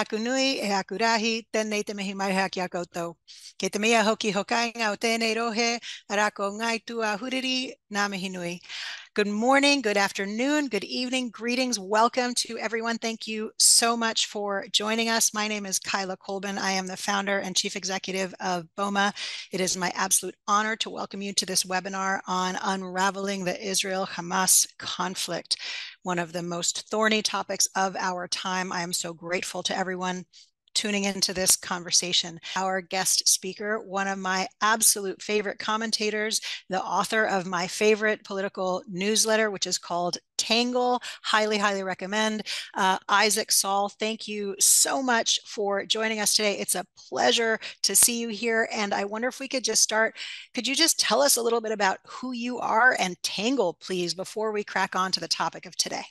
hakunui e hakurahi tēnei te mihi mai haki a koutou. Ke te mea hoki hokai ngā o tēnei rohe, arako ngai tu a huriri, nā mihi nui. Good morning, good afternoon, good evening, greetings, welcome to everyone. Thank you so much for joining us. My name is Kaila Colbin. I am the founder and chief executive of Boma. It is my absolute honor to welcome you to this webinar on unraveling the Israel-Hamas conflict, one of the most thorny topics of our time. I am so grateful to everyone tuning into this conversation. Our guest speaker, one of my absolute favorite commentators, the author of my favorite political newsletter, which is called Tangle, highly, highly recommend, Isaac Saul. Thank you so much for joining us today. It's a pleasure to see you here. And I wonder if we could just start, could you just tell us a little bit about who you are and Tangle, please, before we crack on to the topic of today?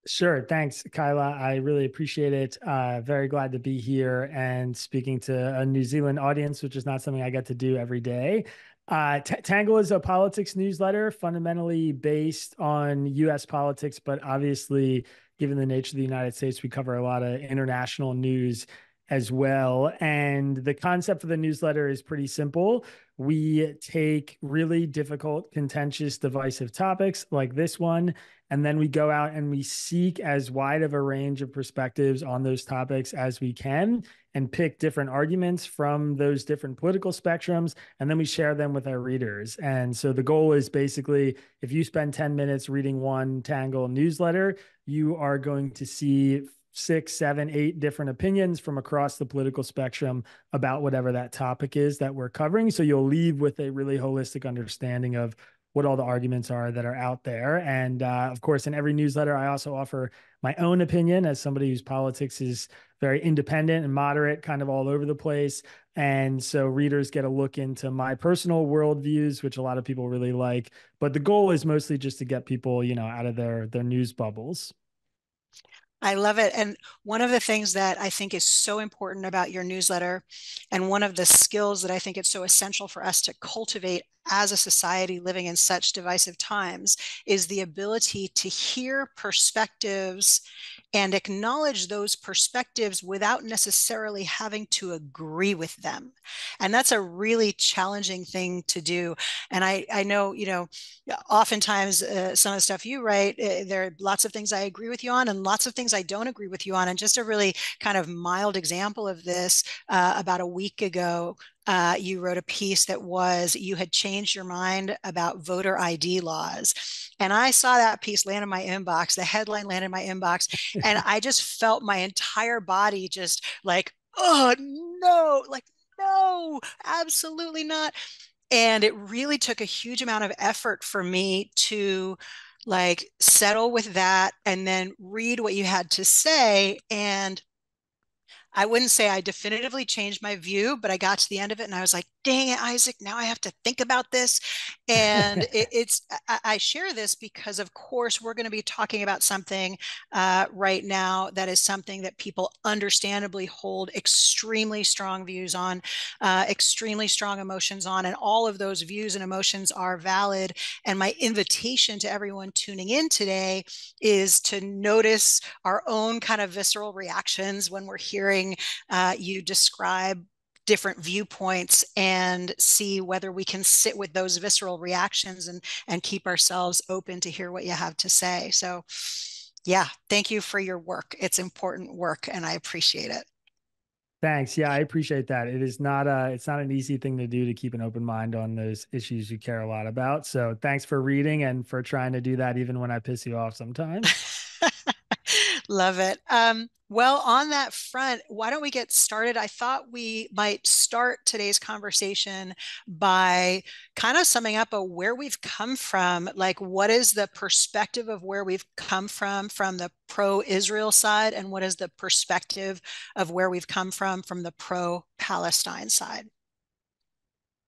Sure. Thanks, Kyla. I really appreciate it. Very glad to be here and speaking to a New Zealand audience, which is not something I get to do every day. Tangle is a politics newsletter fundamentally based on U.S. politics, but obviously, given the nature of the United States, we cover a lot of international news as well. And the concept for the newsletter is pretty simple. We take really difficult, contentious, divisive topics like this one, and then we go out and we seek as wide of a range of perspectives on those topics as we can and pick different arguments from those different political spectrums, and then we share them with our readers. And so the goal is basically, if you spend 10 minutes reading one Tangle newsletter, you are going to see 6, 7, 8 different opinions from across the political spectrum about whatever that topic is that we're covering. So you'll leave with a really holistic understanding of what all the arguments are that are out there. And of course, in every newsletter, I also offer my own opinion as somebody whose politics is very independent and moderate, kind of all over the place. And so readers get a look into my personal worldviews, which a lot of people really like. But the goal is mostly just to get people, out of their news bubbles. I love it. And one of the things that I think is so important about your newsletter, and one of the skills that I think it's so essential for us to cultivate as a society living in such divisive times, is the ability to hear perspectives and acknowledge those perspectives without necessarily having to agree with them. And that's a really challenging thing to do. And I know, oftentimes some of the stuff you write, there are lots of things I agree with you on and lots of things I don't agree with you on. And just a really kind of mild example of this, about a week ago, you wrote a piece that was, you had changed your mind about voter ID laws. And I saw that piece land in my inbox, the headline landed in my inbox, and I just felt my entire body just like, oh no, like, no, absolutely not. And it really took a huge amount of effort for me to like settle with that and then read what you had to say. And I wouldn't say I definitively changed my view, but I got to the end of it and I was like, dang it, Isaac, now I have to think about this. And I share this because, of course, we're going to be talking about something right now that is something that people understandably hold extremely strong views on, extremely strong emotions on, and all of those views and emotions are valid. And my invitation to everyone tuning in today is to notice our own kind of visceral reactions when we're hearing you describe different viewpoints and see whether we can sit with those visceral reactions and keep ourselves open to hear what you have to say. So yeah, thank you for your work. It's important work and I appreciate it. Thanks. Yeah, I appreciate that. It's not an easy thing to do to keep an open mind on those issues you care a lot about. So thanks for reading and for trying to do that even when I piss you off sometimes. Love it. Well, on that front, why don't we get started? I thought we might start today's conversation by kind of summing up where we've come from. Like, what is the perspective of where we've come from the pro-Israel side, and what is the perspective of where we've come from the pro-Palestine side?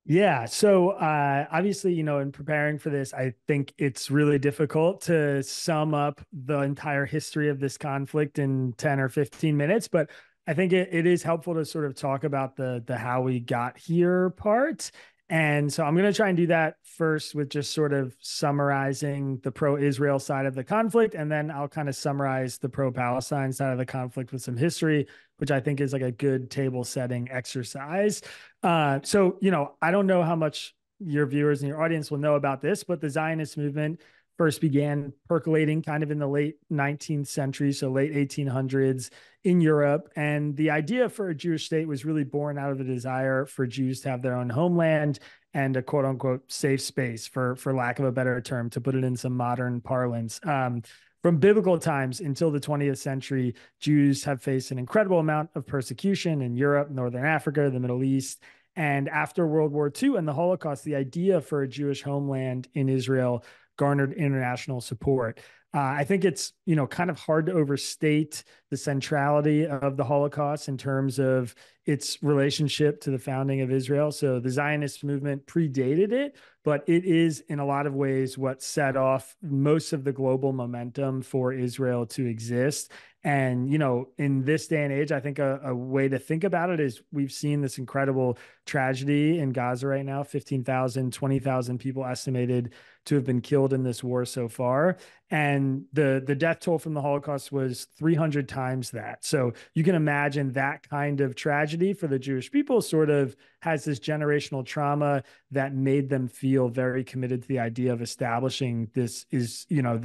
Yeah. So obviously, in preparing for this, I think it's really difficult to sum up the entire history of this conflict in 10 or 15 minutes, but I think it is helpful to sort of talk about the how we got here part. And so I'm going to try and do that first with just sort of summarizing the pro-Israel side of the conflict. And then I'll kind of summarize the pro-Palestine side of the conflict with some history, which I think is like a good table setting exercise. I don't know how much your viewers and your audience will know about this, but the Zionist movement first began percolating kind of in the late 19th century, so late 1800s in Europe. And the idea for a Jewish state was really born out of the desire for Jews to have their own homeland and a quote unquote safe space, for lack of a better term, to put it in some modern parlance. From biblical times until the 20th century, Jews have faced an incredible amount of persecution in Europe, Northern Africa, the Middle East. And after World War II and the Holocaust, the idea for a Jewish homeland in Israel garnered international support. I think it's, kind of hard to overstate the centrality of the Holocaust in terms of its relationship to the founding of Israel. So the Zionist movement predated it, but it is in a lot of ways what set off most of the global momentum for Israel to exist. And, in this day and age, I think a way to think about it is we've seen this incredible tragedy in Gaza right now, 15,000, 20,000 people estimated to have been killed in this war so far. And the death toll from the Holocaust was 300 times that. So you can imagine that kind of tragedy for the Jewish people sort of has this generational trauma that made them feel very committed to the idea of establishing this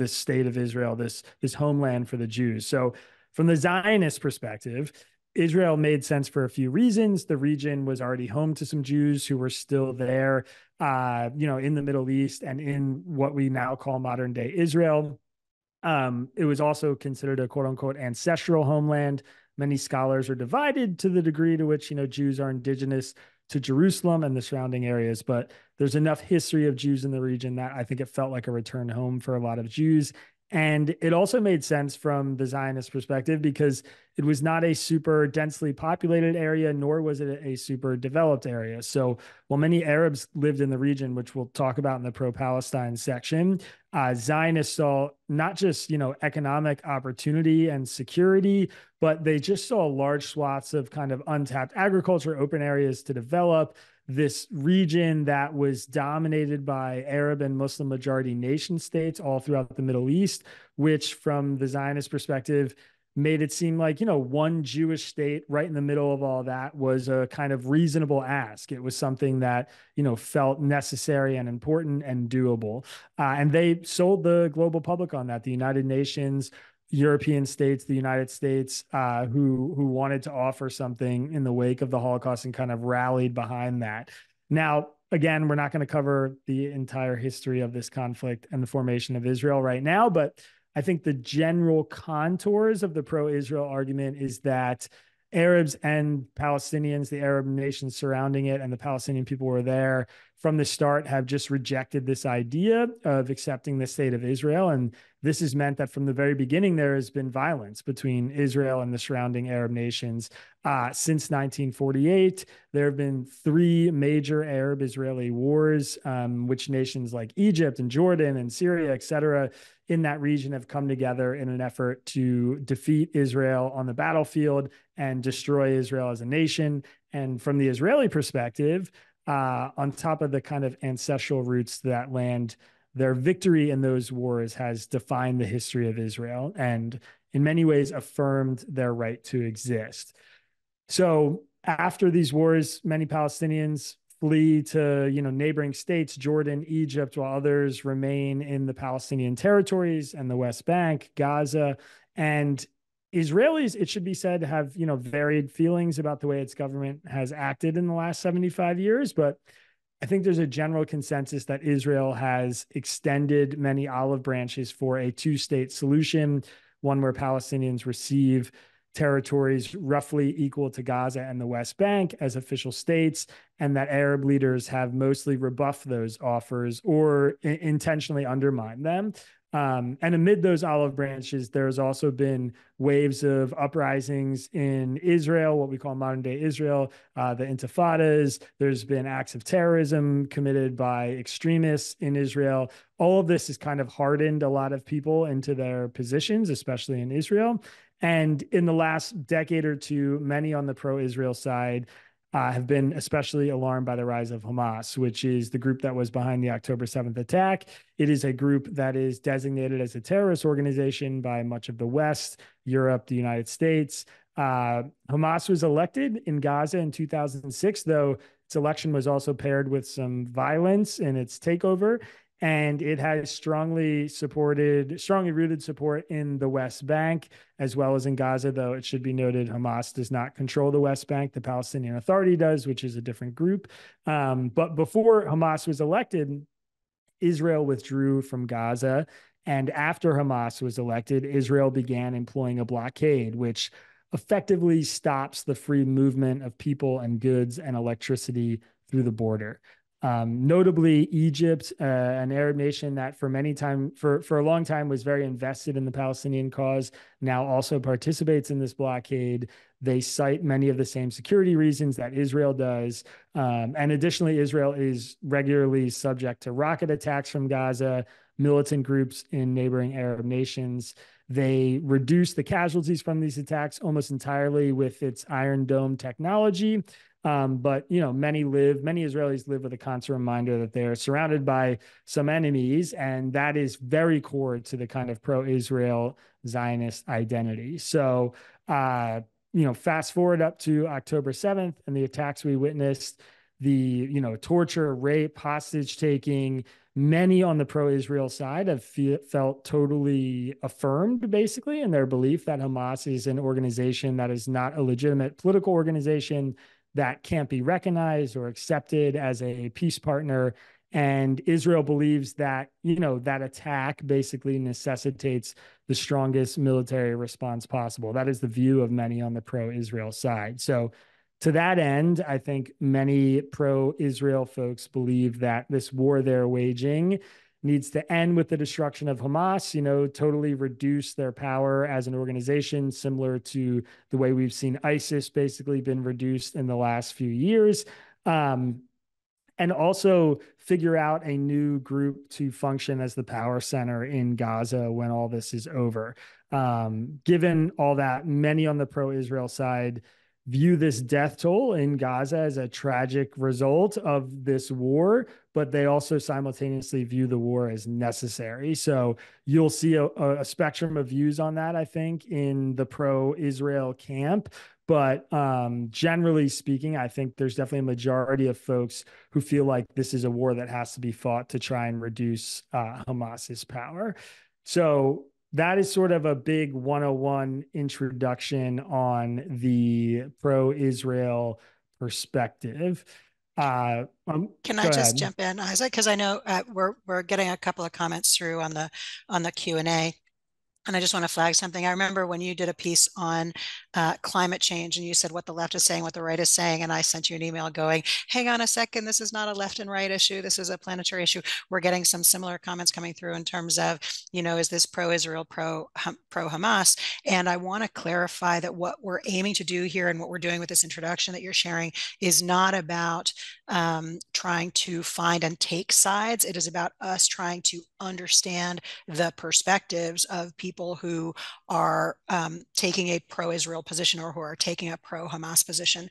state of Israel, this homeland for the Jews. So from the Zionist perspective, Israel made sense for a few reasons. The region was already home to some Jews who were still there, in the Middle East and in what we now call modern day Israel. It was also considered a quote unquote ancestral homeland. Many scholars are divided to the degree to which, Jews are indigenous to Jerusalem and the surrounding areas, but there's enough history of Jews in the region that I think it felt like a return home for a lot of Jews. And it also made sense from the Zionist perspective because it was not a super densely populated area, nor was it a super developed area. So while many Arabs lived in the region, which we'll talk about in the pro-Palestine section, Zionists saw not just, economic opportunity and security, but they just saw large swaths of kind of untapped agriculture, open areas to develop, this region that was dominated by Arab and Muslim majority nation states all throughout the Middle East, which from the Zionist perspective made it seem like, one Jewish state right in the middle of all that was a kind of reasonable ask. It was something that, felt necessary and important and doable. And they sold the global public on that. The United Nations, European states, the United States, who wanted to offer something in the wake of the Holocaust and kind of rallied behind that. Now, again, we're not going to cover the entire history of this conflict and the formation of Israel right now, but I think the general contours of the pro-Israel argument is that Arabs and Palestinians, the Arab nations surrounding it, and the Palestinian people who were there from the start have just rejected this idea of accepting the state of Israel. And this has meant that from the very beginning, there has been violence between Israel and the surrounding Arab nations. Since 1948, there have been three major Arab-Israeli wars, which nations like Egypt and Jordan and Syria, et cetera, in that region have come together in an effort to defeat Israel on the battlefield and destroy Israel as a nation. And from the Israeli perspective, on top of the kind of ancestral roots to that land, their victory in those wars has defined the history of Israel and in many ways affirmed their right to exist. So after these wars, many Palestinians flee to, neighboring states, Jordan, Egypt, while others remain in the Palestinian territories and the West Bank, Gaza. And Israelis, it should be said, have, varied feelings about the way its government has acted in the last 75 years. But I think there's a general consensus that Israel has extended many olive branches for a two-state solution, one where Palestinians receive territories roughly equal to Gaza and the West Bank as official states, and that Arab leaders have mostly rebuffed those offers or intentionally undermined them. And amid those olive branches, there's also been waves of uprisings in Israel, what we call modern day Israel, the intifadas. There's been acts of terrorism committed by extremists in Israel. All of this has kind of hardened a lot of people into their positions, especially in Israel. And in the last decade or two, many on the pro-Israel side have been especially alarmed by the rise of Hamas, which is the group that was behind the October 7th attack. It is a group that is designated as a terrorist organization by much of the West, Europe, the United States. Hamas was elected in Gaza in 2006, though its election was also paired with some violence in its takeover. And it has strongly rooted support in the West Bank as well as in Gaza, though it should be noted Hamas does not control the West Bank. The Palestinian Authority does, which is a different group. But before Hamas was elected, Israel withdrew from Gaza. And after Hamas was elected, Israel began employing a blockade, which effectively stops the free movement of people and goods and electricity through the border. Notably, Egypt, an Arab nation that for a long time was very invested in the Palestinian cause, now also participates in this blockade. They cite many of the same security reasons that Israel does. And additionally, Israel is regularly subject to rocket attacks from Gaza, militant groups in neighboring Arab nations. They reduce the casualties from these attacks almost entirely with its Iron Dome technology. But many Israelis live with a constant reminder that they're surrounded by some enemies, and that is very core to the kind of pro-Israel Zionist identity. So, fast forward up to October 7th and the attacks we witnessed, the torture, rape, hostage taking. Many on the pro-Israel side have felt totally affirmed, basically, in their belief that Hamas is an organization that is not a legitimate political organization that can't be recognized or accepted as a peace partner. And Israel believes that, that attack basically necessitates the strongest military response possible. That is the view of many on the pro-Israel side. So to that end, I think many pro-Israel folks believe that this war they're waging needs to end with the destruction of Hamas, totally reduce their power as an organization, similar to the way we've seen ISIS basically been reduced in the last few years. And also figure out a new group to function as the power center in Gaza when all this is over. Given all that, many on the pro-Israel side view this death toll in Gaza as a tragic result of this war, but they also simultaneously view the war as necessary. So you'll see a spectrum of views on that, I think, in the pro-Israel camp. But generally speaking, I think there's definitely a majority of folks who feel like this is a war that has to be fought to try and reduce Hamas's power. So that is sort of a big 101 introduction on the pro-Israel perspective. Can I just jump in, Isaac? Because I know we're getting a couple of comments through on the Q&A. And I just want to flag something. I remember when you did a piece on climate change and you said what the left is saying, what the right is saying. And I sent you an email going, hang on a second, this is not a left and right issue. This is a planetary issue. We're getting some similar comments coming through in terms of, is this pro-Israel, pro-Hamas? And I want to clarify that what we're aiming to do here and what we're doing with this introduction that you're sharing is not about trying to find and take sides. It is about us trying to understand the perspectives of people who are taking a pro-Israel position or who are taking a pro-Hamas position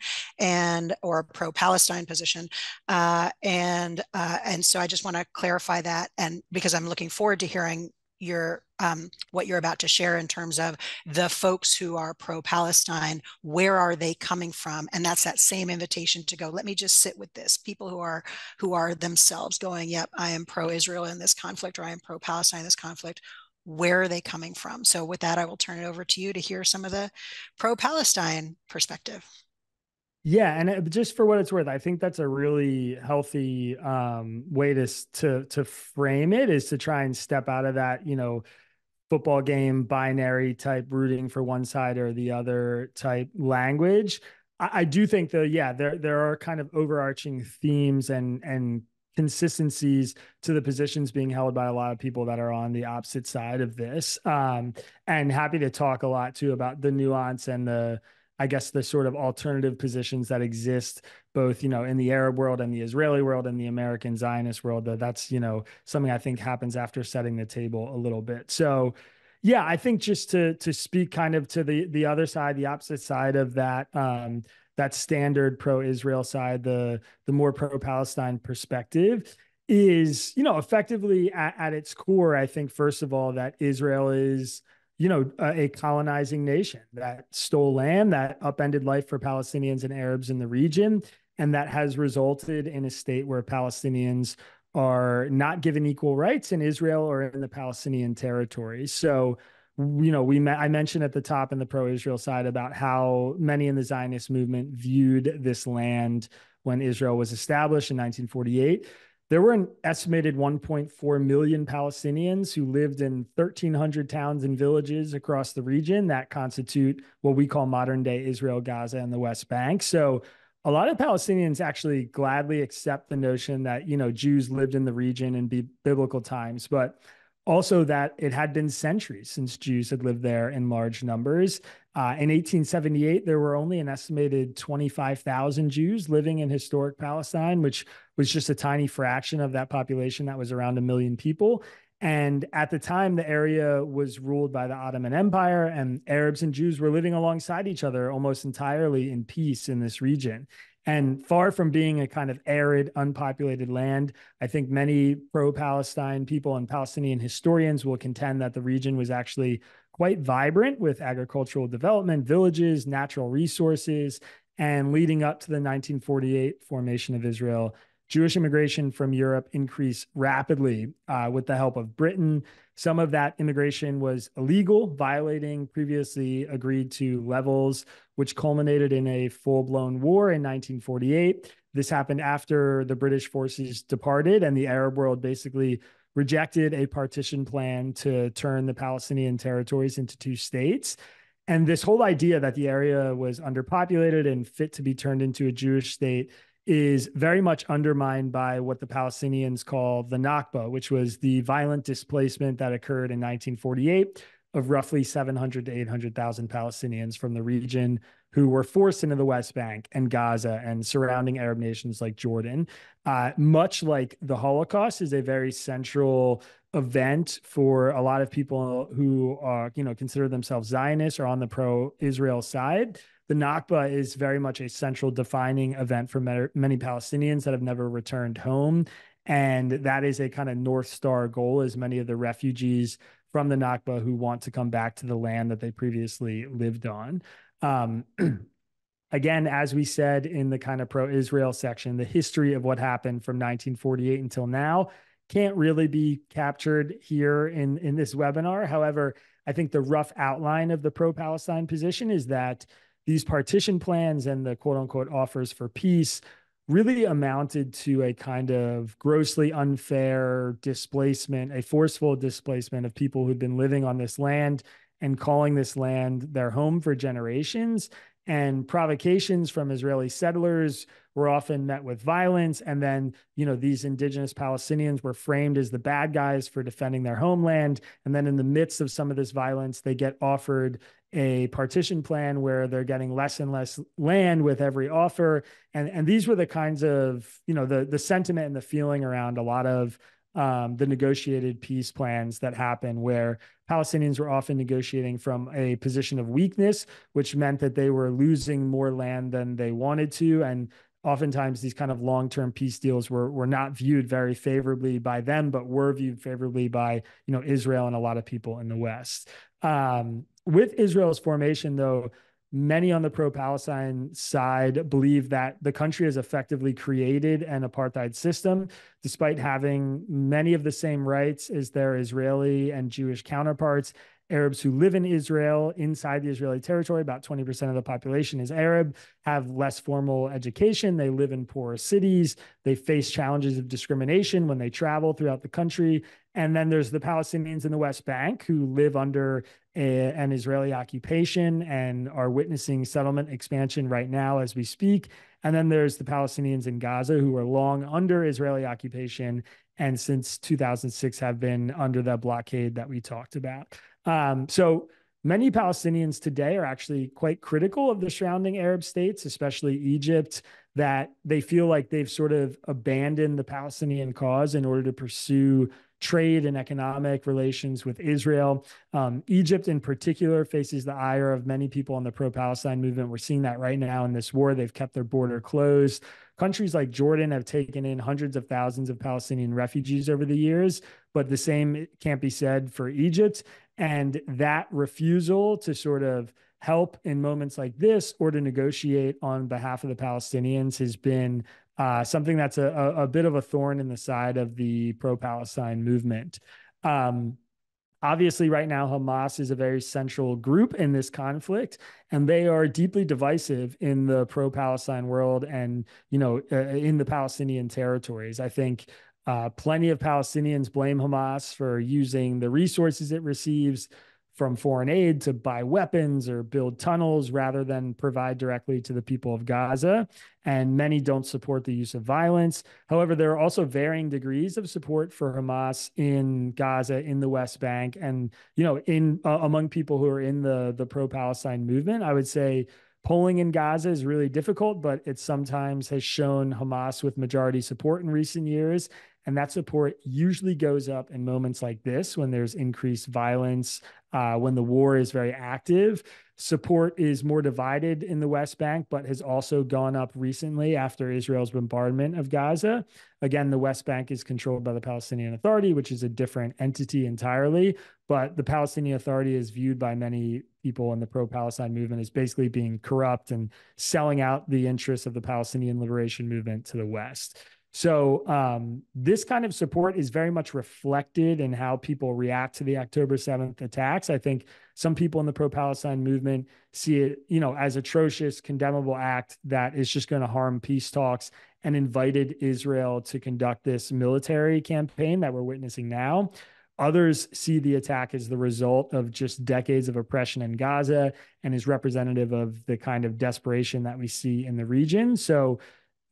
or pro-Palestine position, and so I just want to clarify that, and because I'm looking forward to hearing what you're about to share in terms of the folks who are pro-Palestine, where are they coming from? And that's that same invitation to go, let me just sit with this. People who are themselves going, yep, I am pro-Israel in this conflict, or I am pro-Palestine in this conflict. Where are they coming from? So with that, I will turn it over to you to hear some of the pro-Palestine perspective. Yeah, and just for what it's worth, I think that's a really healthy way to frame it, is to try and step out of that, football game binary type rooting for one side or the other type language. I do think though, yeah, there are kind of overarching themes and consistencies to the positions being held by a lot of people that are on the opposite side of this. And happy to talk a lot too about the nuance and I guess the sort of alternative positions that exist both, in the Arab world and the Israeli world and the American Zionist world. That's, something I think happens after setting the table a little bit. So yeah, I think just to speak kind of to the other side, the opposite side of that that standard pro-Israel side, the more pro-Palestine perspective, is, effectively at its core, I think, first of all, that Israel is, a colonizing nation that stole land, that upended life for Palestinians and Arabs in the region, and that has resulted in a state where Palestinians are not given equal rights in Israel or in the Palestinian territories. So, I mentioned at the top in the pro-Israel side about how many in the Zionist movement viewed this land when Israel was established in 1948. There were an estimated 1.4 million Palestinians who lived in 1,300 towns and villages across the region that constitute what we call modern day Israel, Gaza, and the West Bank. So a lot of Palestinians actually gladly accept the notion that, Jews lived in the region in biblical times, but also that it had been centuries since Jews had lived there in large numbers. In 1878, there were only an estimated 25,000 Jews living in historic Palestine, which was just a tiny fraction of that population that was around 1 million people. And at the time, the area was ruled by the Ottoman Empire, and Arabs and Jews were living alongside each other almost entirely in peace in this region. And far from being a kind of arid, unpopulated land, I think many pro-Palestine people and Palestinian historians will contend that the region was actually quite vibrant with agricultural development, villages, natural resources, and leading up to the 1948 formation of Israel, Jewish immigration from Europe increased rapidly with the help of Britain. Some of that immigration was illegal, violating previously agreed to levels, which culminated in a full-blown war in 1948. This happened after the British forces departed, and the Arab world basically rejected a partition plan to turn the Palestinian territories into two states. And this whole idea that the area was underpopulated and fit to be turned into a Jewish state is very much undermined by what the Palestinians call the Nakba, which was the violent displacement that occurred in 1948 of roughly 700 to 800,000 Palestinians from the region who were forced into the West Bank and Gaza and surrounding Arab nations like Jordan. Much like the Holocaust is a very central event for a lot of people who are, consider themselves Zionists or on the pro-Israel side. The Nakba is very much a central defining event for many Palestinians that have never returned home. And that is a kind of North Star goal, as many of the refugees from the Nakba who want to come back to the land that they previously lived on. Again, as we said in the kind of pro-Israel section, the history of what happened from 1948 until now can't really be captured here in this webinar. However, I think the rough outline of the pro-Palestine position is that these partition plans and the quote unquote offers for peace really amounted to a kind of grossly unfair displacement, a forceful displacement of people who'd been living on this land and calling this land their home for generations. And provocations from Israeli settlers were often met with violence. And then, these indigenous Palestinians were framed as the bad guys for defending their homeland. And then in the midst of some of this violence, they get offered a partition plan where they're getting less and less land with every offer. And these were the kinds of, the sentiment and the feeling around a lot of the negotiated peace plans that happen, where Palestinians were often negotiating from a position of weakness, which meant that they were losing more land than they wanted to. And oftentimes these kind of long-term peace deals were not viewed very favorably by them, but were viewed favorably by, Israel and a lot of people in the West. With Israel's formation, though, many on the pro-Palestine side believe that the country has effectively created an apartheid system, despite having many of the same rights as their Israeli and Jewish counterparts. Arabs who live in Israel, inside the Israeli territory, about 20% of the population is Arab, have less formal education. They live in poorer cities. They face challenges of discrimination when they travel throughout the country. And then there's the Palestinians in the West Bank who live under an Israeli occupation and are witnessing settlement expansion right now as we speak. And then there's the Palestinians in Gaza who are long under Israeli occupation and since 2006 have been under the blockade that we talked about. So many Palestinians today are actually quite critical of the surrounding Arab states, especially Egypt, that they feel like they've sort of abandoned the Palestinian cause in order to pursue trade and economic relations with Israel. Egypt, in particular, faces the ire of many people in the pro-Palestine movement. We're seeing that right now in this war. They've kept their border closed. Countries like Jordan have taken in hundreds of thousands of Palestinian refugees over the years, but the same can't be said for Egypt. And that refusal to sort of help in moments like this or to negotiate on behalf of the Palestinians has been something that's a bit of a thorn in the side of the pro-Palestine movement. Um, Obviously, right now, Hamas is a very central group in this conflict, and they are deeply divisive in the pro-Palestine world and, in the Palestinian territories. I think plenty of Palestinians blame Hamas for using the resources it receives from foreign aid to buy weapons or build tunnels rather than provide directly to the people of Gaza. And many don't support the use of violence. However, there are also varying degrees of support for Hamas in Gaza, in the West Bank, and in among people who are in the pro-Palestine movement. I would say polling in Gaza is really difficult, but it sometimes has shown Hamas with majority support in recent years. And that support usually goes up in moments like this when there's increased violence, when the war is very active. Support is more divided in the West Bank, but has also gone up recently after Israel's bombardment of Gaza. Again, the West Bank is controlled by the Palestinian Authority, which is a different entity entirely. But the Palestinian Authority is viewed by many people in the pro-Palestine movement as basically being corrupt and selling out the interests of the Palestinian liberation movement to the West. So this kind of support is very much reflected in how people react to the October 7th attacks. I think some people in the pro-Palestine movement see it, as atrocious, condemnable act that is just going to harm peace talks and invited Israel to conduct this military campaign that we're witnessing now. Others see the attack as the result of just decades of oppression in Gaza and is representative of the kind of desperation that we see in the region. So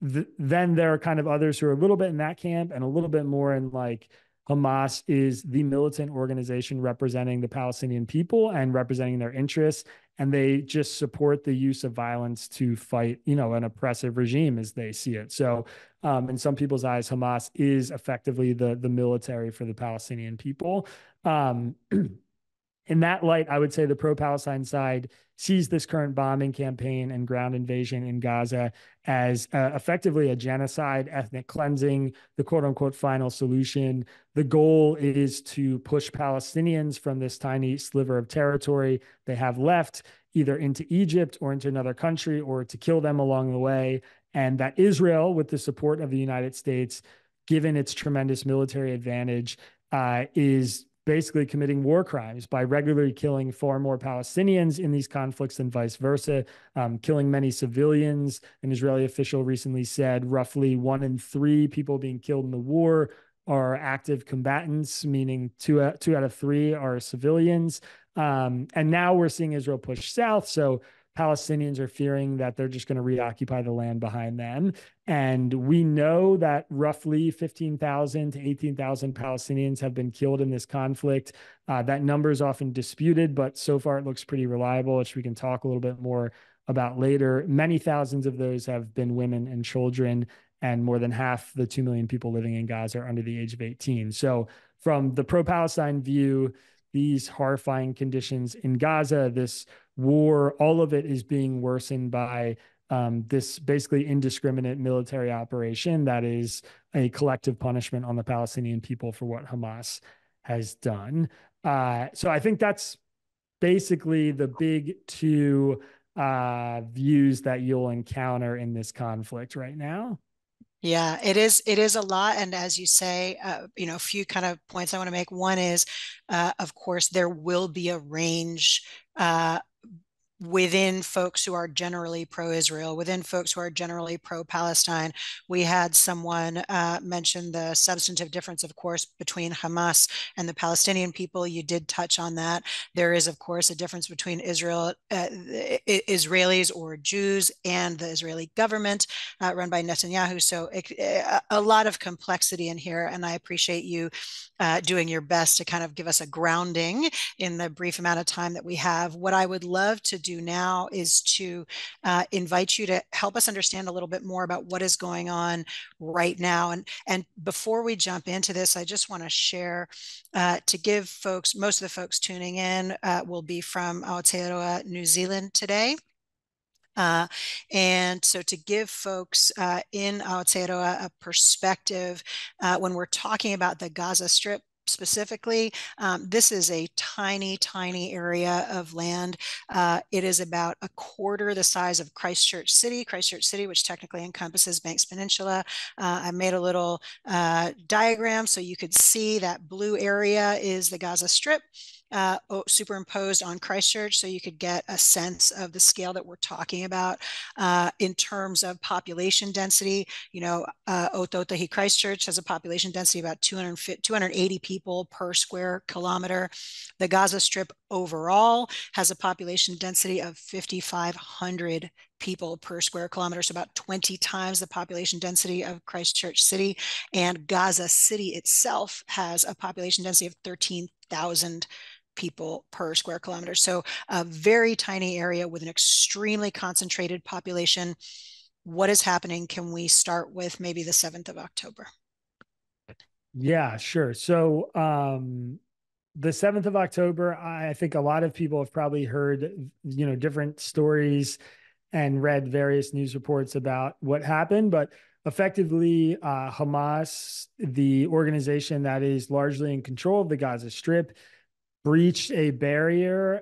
then there are kind of others who are a little bit in that camp and a little bit more in like Hamas is the militant organization representing the Palestinian people and representing their interests. And they just support the use of violence to fight, an oppressive regime as they see it. So in some people's eyes, Hamas is effectively the military for the Palestinian people. In that light, I would say the pro-Palestine side sees this current bombing campaign and ground invasion in Gaza as effectively a genocide, ethnic cleansing, the quote unquote final solution. The goal is to push Palestinians from this tiny sliver of territory they have left either into Egypt or into another country or to kill them along the way. And that Israel, with the support of the United States, given its tremendous military advantage, is basically committing war crimes by regularly killing far more Palestinians in these conflicts than vice versa, killing many civilians. An Israeli official recently said roughly 1 in 3 people being killed in the war are active combatants, meaning two out of 3 are civilians. And now we're seeing Israel push south. So Palestinians are fearing that they're just going to reoccupy the land behind them. And we know that roughly 15,000 to 18,000 Palestinians have been killed in this conflict. That number is often disputed, but so far it looks pretty reliable, which we can talk a little bit more about later. Many thousands of those have been women and children, and more than half the 2 million people living in Gaza are under the age of 18. So from the pro-Palestine view, these horrifying conditions in Gaza, this war, all of it is being worsened by this basically indiscriminate military operation that is a collective punishment on the Palestinian people for what Hamas has done. So I think that's basically the big two views that you'll encounter in this conflict right now. Yeah, it is. It is a lot. And as you say, a few kind of points I want to make. One is, of course, there will be a range within folks who are generally pro-Israel, within folks who are generally pro-Palestine. We had someone mention the substantive difference, of course, between Hamas and the Palestinian people. You did touch on that. There is, of course, a difference between Israelis or Jews and the Israeli government run by Netanyahu. So a lot of complexity in here, and I appreciate you doing your best to kind of give us a grounding in the brief amount of time that we have. What I would love to do now is to invite you to help us understand a little bit more about what is going on right now. And before we jump into this, I just want to share to give folks, most of the folks tuning in will be from Aotearoa, New Zealand today. Uh, and so to give folks in Aotearoa a perspective, when we're talking about the Gaza Strip specifically, this is a tiny, tiny area of land. It is about a quarter the size of Christchurch City, which technically encompasses Banks Peninsula. I made a little diagram so you could see that blue area is the Gaza Strip. Superimposed on Christchurch, so you could get a sense of the scale that we're talking about in terms of population density. You know, Ototahi Christchurch has a population density of about 280 people per square kilometer. The Gaza Strip overall has a population density of 5,500 people per square kilometer, so about 20 times the population density of Christchurch City. And Gaza City itself has a population density of 13,000 people per square kilometer. So a very tiny area with an extremely concentrated population. What is happening? Can we start with maybe the 7th of October? Yeah, sure. So the 7th of October, I think a lot of people have probably heard, different stories and read various news reports about what happened, but effectively, Hamas, the organization that is largely in control of the Gaza Strip, breached a barrier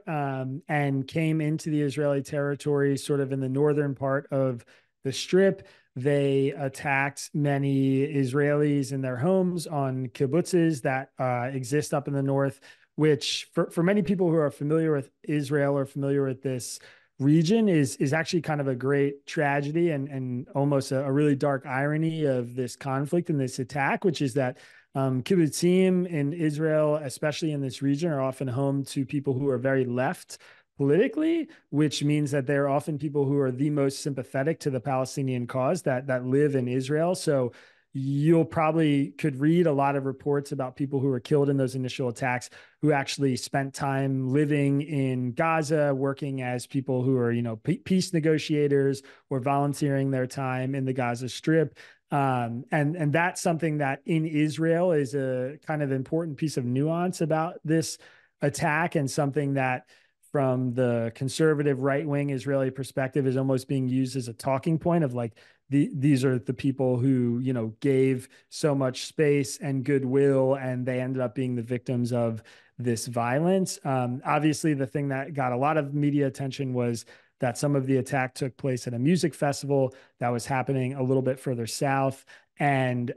and came into the Israeli territory sort of in the northern part of the Strip. They attacked many Israelis in their homes on kibbutzes that exist up in the north, which for many people who are familiar with Israel or familiar with this region is actually kind of a great tragedy and almost a really dark irony of this conflict and this attack, which is that kibbutzim in Israel, especially in this region, are often home to people who are very left politically, which means that they're often people who are the most sympathetic to the Palestinian cause that live in Israel. So you'll probably could read a lot of reports about people who were killed in those initial attacks who actually spent time living in Gaza, working as people who are, peace negotiators or volunteering their time in the Gaza Strip. And that's something that in Israel is a kind of important piece of nuance about this attack, and something that from the conservative right-wing Israeli perspective is almost being used as a talking point of like, these are the people who, gave so much space and goodwill, and they ended up being the victims of this violence. Obviously, the thing that got a lot of media attention was that some of the attack took place at a music festival that was happening a little bit further south. And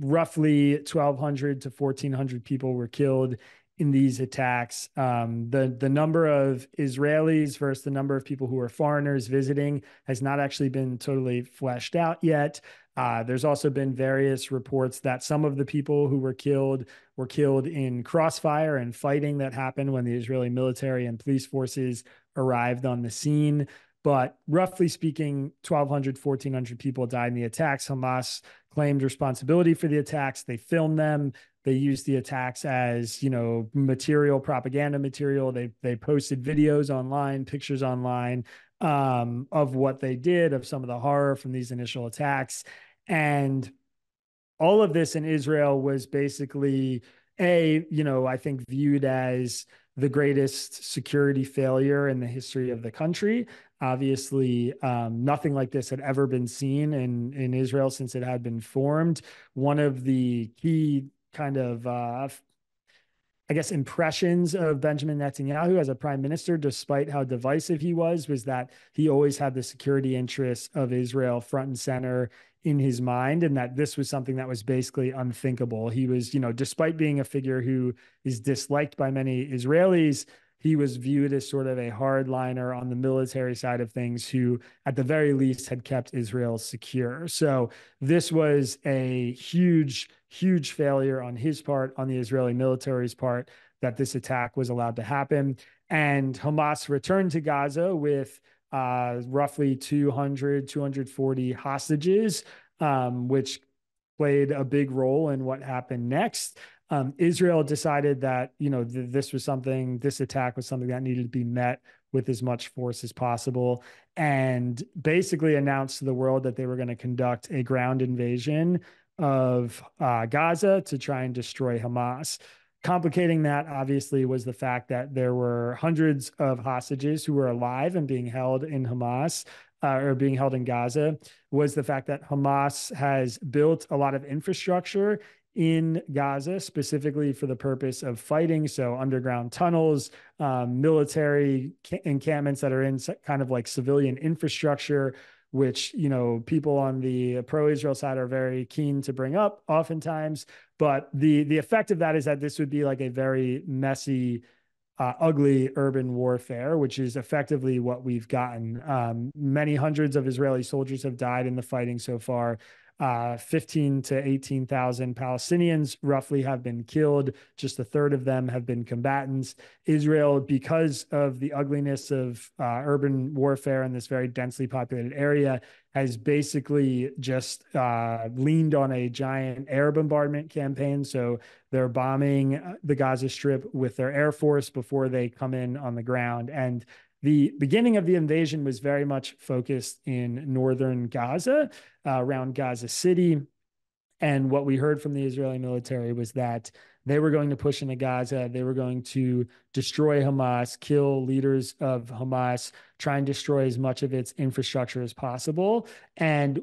roughly 1,200 to 1,400 people were killed in these attacks. The number of Israelis versus the number of people who are foreigners visiting has not actually been totally fleshed out yet. There's also been various reports that some of the people who were killed in crossfire and fighting that happened when the Israeli military and police forces arrived on the scene. But roughly speaking, 1,200, 1,400 people died in the attacks. Hamas claimed responsibility for the attacks. They filmed them. They used the attacks as, material, propaganda material. They posted videos online, pictures online of what they did, of some of the horror from these initial attacks. And all of this in Israel was basically I think viewed as the greatest security failure in the history of the country. Obviously, nothing like this had ever been seen in Israel since it had been formed. One of the key kind of impressions of Benjamin Netanyahu as a prime minister, despite how divisive he was that he always had the security interests of Israel front and center in his mind, and that this was something that was basically unthinkable. He was, despite being a figure who is disliked by many Israelis, he was viewed as sort of a hardliner on the military side of things who, at the very least, had kept Israel secure. So this was a huge, huge failure on his part, on the Israeli military's part, that this attack was allowed to happen. And Hamas returned to Gaza with roughly 200, 240 hostages, which played a big role in what happened next. Israel decided that, this attack was something that needed to be met with as much force as possible, and basically announced to the world that they were going to conduct a ground invasion of Gaza to try and destroy Hamas. Complicating that, obviously, was the fact that there were hundreds of hostages who were alive and being held in Hamas, or being held in Gaza, was the fact that Hamas has built a lot of infrastructure in Gaza, specifically for the purpose of fighting. So underground tunnels, military encampments that are in kind of like civilian infrastructure, which, you know, people on the pro-Israel side are very keen to bring up oftentimes. But the effect of that is that this would be like a very messy, ugly urban warfare, which is effectively what we've gotten. Many hundreds of Israeli soldiers have died in the fighting so far. 15 to 18,000 Palestinians roughly have been killed. Just a third of them have been combatants. Israel, because of the ugliness of urban warfare in this very densely populated area, has basically just leaned on a giant air bombardment campaign. So they're bombing the Gaza Strip with their air force before they come in on the ground. And the beginning of the invasion was very much focused in northern Gaza, around Gaza City. And what we heard from the Israeli military was that they were going to push into Gaza. They were going to destroy Hamas, kill leaders of Hamas, try and destroy as much of its infrastructure as possible. And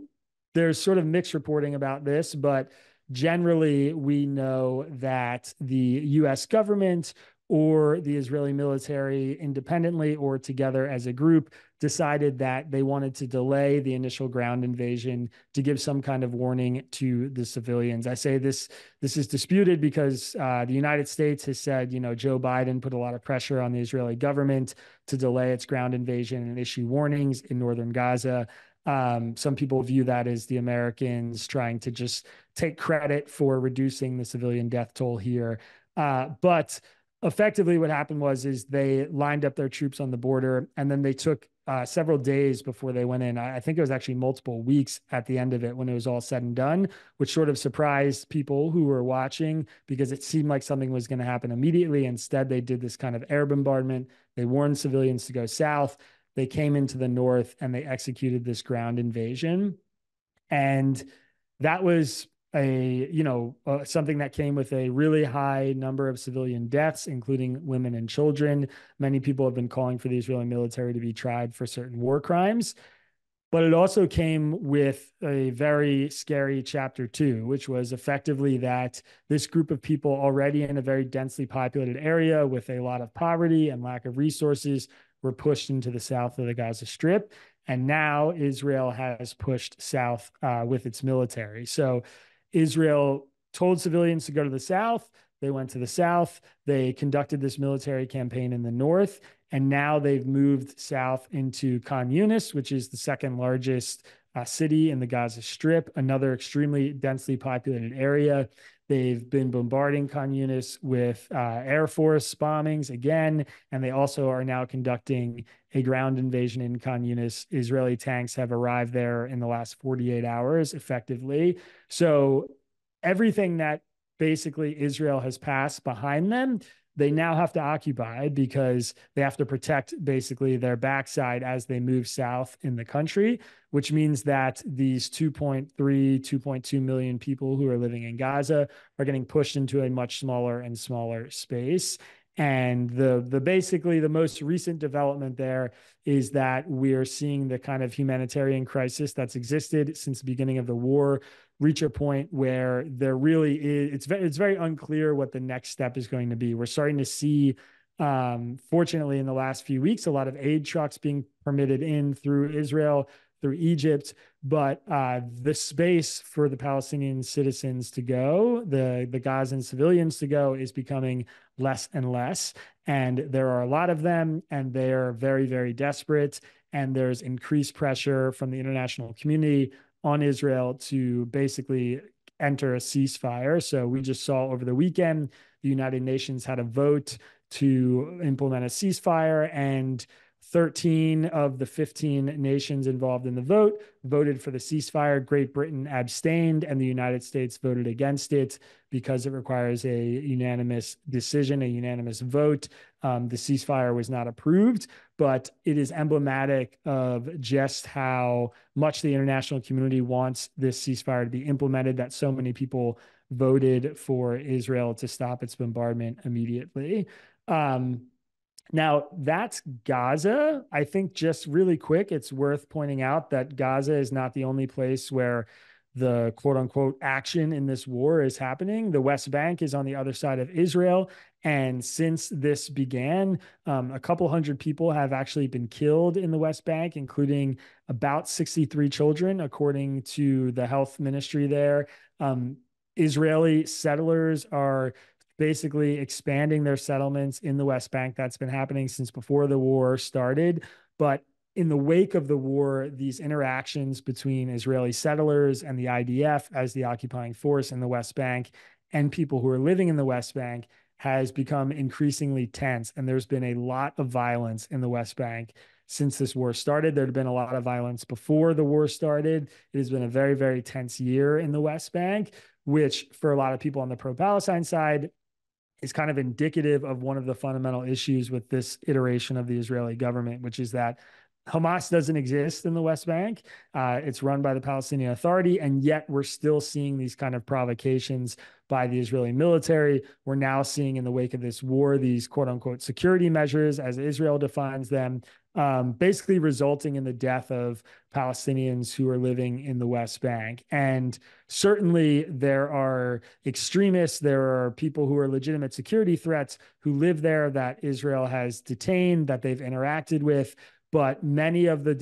there's sort of mixed reporting about this, but generally we know that the US government or the Israeli military independently or together as a group decided that they wanted to delay the initial ground invasion to give some kind of warning to the civilians. I say this is disputed because the United States has said, you know, Joe Biden put a lot of pressure on the Israeli government to delay its ground invasion and issue warnings in northern Gaza. Some people view that as the Americans trying to just take credit for reducing the civilian death toll here. But effectively what happened is they lined up their troops on the border, and then they took several days before they went in. I think it was actually multiple weeks at the end of it when it was all said and done, which sort of surprised people who were watching because it seemed like something was going to happen immediately. Instead, they did this kind of air bombardment. They warned civilians to go south. They came into the north and they executed this ground invasion. And that was something that came with a really high number of civilian deaths, including women and children. Many people have been calling for the Israeli military to be tried for certain war crimes. But it also came with a very scary chapter two, which was effectively that this group of people already in a very densely populated area with a lot of poverty and lack of resources were pushed into the south of the Gaza Strip. And now Israel has pushed south with its military. So Israel told civilians to go to the south. They went to the south. They conducted this military campaign in the north. And now they've moved south into Khan Yunis, which is the second largest city in the Gaza Strip, another extremely densely populated area. They've been bombarding Khan Yunis with Air Force bombings again, and they also are now conducting a ground invasion in Khan Yunis. Israeli tanks have arrived there in the last 48 hours, effectively. So everything that basically Israel has passed behind them, they now have to occupy because they have to protect basically their backside as they move south in the country, which means that these 2.3, 2.2 million people who are living in Gaza are getting pushed into a much smaller and smaller space. And the basically the most recent development there is that we're seeing the kind of humanitarian crisis that's existed since the beginning of the war reach a point where there really is, it's very unclear what the next step is going to be. We're starting to see, fortunately, in the last few weeks, a lot of aid trucks being permitted in through Israel, through Egypt, but the space for the Palestinian citizens to go, the Gazan civilians to go, is becoming less and less. And there are a lot of them, and they're very, very desperate. And there's increased pressure from the international community on Israel to basically enter a ceasefire. So we just saw over the weekend, the United Nations had a vote to implement a ceasefire, and 13 of the 15 nations involved in the vote voted for the ceasefire. Great Britain abstained, and the United States voted against it because it requires a unanimous decision, a unanimous vote. The ceasefire was not approved, but it is emblematic of just how much the international community wants this ceasefire to be implemented, that so many people voted for Israel to stop its bombardment immediately. Now, that's Gaza. I think just really quick, it's worth pointing out that Gaza is not the only place where the quote unquote action in this war is happening. The West Bank is on the other side of Israel. And since this began, a couple hundred people have actually been killed in the West Bank, including about 63 children, according to the health ministry there. Israeli settlers are basically expanding their settlements in the West Bank. That's been happening since before the war started. But in the wake of the war, these interactions between Israeli settlers and the IDF as the occupying force in the West Bank and people who are living in the West Bank has become increasingly tense. And there's been a lot of violence in the West Bank since this war started. There had been a lot of violence before the war started. It has been a very, very tense year in the West Bank, which for a lot of people on the pro-Palestine side is kind of indicative of one of the fundamental issues with this iteration of the Israeli government, which is that Hamas doesn't exist in the West Bank. It's run by the Palestinian Authority, and yet we're still seeing these kind of provocations by the Israeli military. We're now seeing in the wake of this war, these quote unquote security measures, as Israel defines them, basically resulting in the death of Palestinians who are living in the West Bank. And certainly there are extremists, there are people who are legitimate security threats who live there that Israel has detained, that they've interacted with. But many of the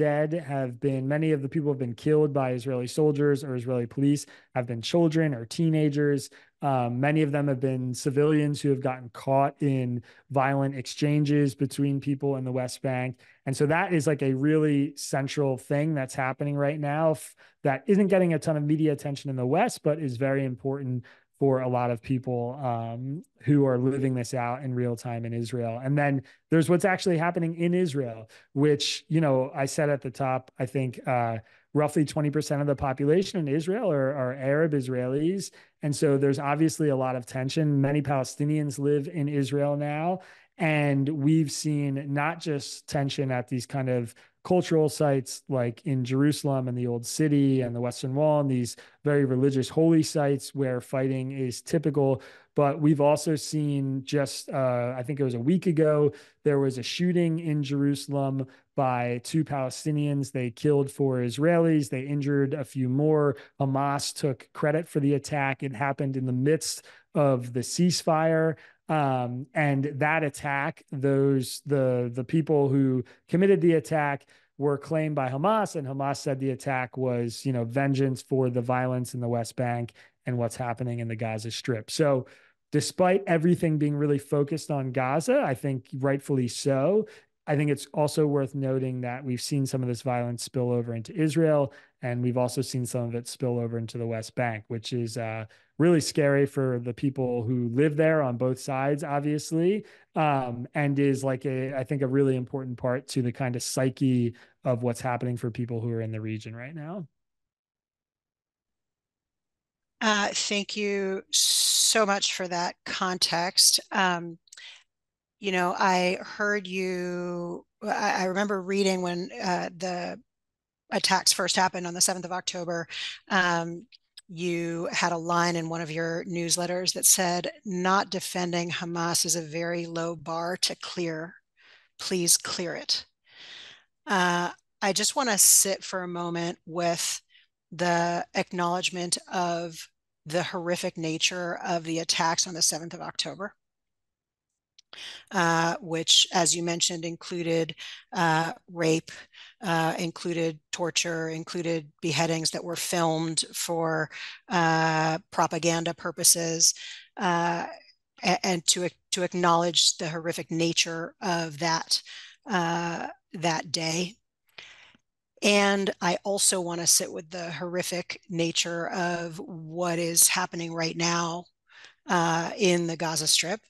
many of the people who have been killed by Israeli soldiers or Israeli police have been children or teenagers. Many of them have been civilians who have gotten caught in violent exchanges between people in the West Bank. And so that is like a really central thing that's happening right now that isn't getting a ton of media attention in the West, but is very important for a lot of people who are living this out in real time in Israel. And then there's what's actually happening in Israel, which, I said at the top, I think roughly 20% of the population in Israel are Arab Israelis. And so there's obviously a lot of tension. Many Palestinians live in Israel now. And we've seen not just tension at these kind of cultural sites like in Jerusalem and the Old City and the Western Wall and these very religious holy sites where fighting is typical. But we've also seen just, I think it was a week ago, there was a shooting in Jerusalem by two Palestinians. They killed four Israelis. They injured a few more. Hamas took credit for the attack. It happened in the midst of the ceasefire. And that attack, the people who committed the attack were claimed by Hamas, and Hamas said the attack was, vengeance for the violence in the West Bank and what's happening in the Gaza Strip. So despite everything being really focused on Gaza, I think rightfully so, I think it's also worth noting that we've seen some of this violence spill over into Israel, and we've also seen some of it spill over into the West Bank, which is really scary for the people who live there on both sides, obviously, and is I think a really important part to the kind of psyche of what's happening for people who are in the region right now. Thank you so much for that context. I heard I remember reading when the attacks first happened on the 7th of October. You had a line in one of your newsletters that said, "Not defending Hamas is a very low bar to clear. Please clear it." I just want to sit for a moment with the acknowledgement of the horrific nature of the attacks on the 7th of October. Which, as you mentioned, included rape, included torture, included beheadings that were filmed for propaganda purposes, and to acknowledge the horrific nature of that day. And I also want to sit with the horrific nature of what is happening right now in the Gaza Strip,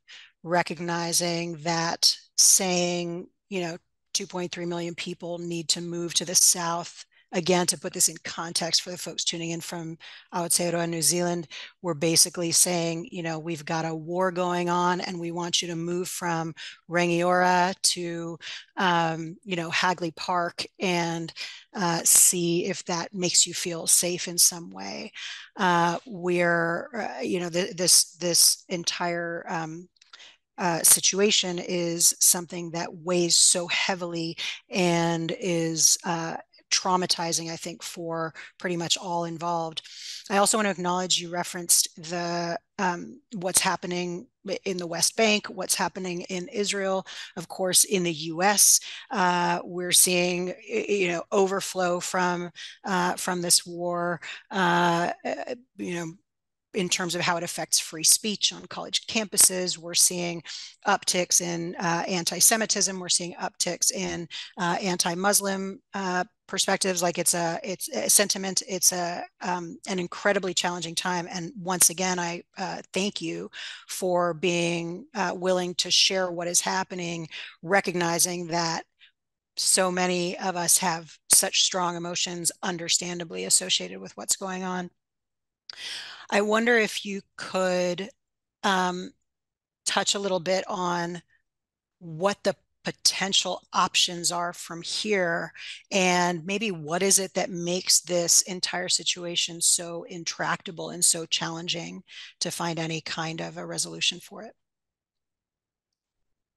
recognizing that saying, 2.3 million people need to move to the south. Again, to put this in context for the folks tuning in from Aotearoa, New Zealand, we're basically saying, we've got a war going on and we want you to move from Rangiora to, Hagley Park and see if that makes you feel safe in some way. This entire situation is something that weighs so heavily and is traumatizing, I think, for pretty much all involved. I also want to acknowledge you referenced the what's happening in the West Bank, what's happening in Israel. Of course, in the U.S., we're seeing overflow from this war. In terms of how it affects free speech on college campuses. We're seeing upticks in anti-Semitism. We're seeing upticks in anti-Muslim perspectives. Like it's a sentiment. It's an incredibly challenging time. And once again, I thank you for being willing to share what is happening, recognizing that so many of us have such strong emotions, understandably associated with what's going on. I wonder if you could touch a little bit on what the potential options are from here, and maybe what is it that makes this entire situation so intractable and so challenging to find any kind of a resolution for it.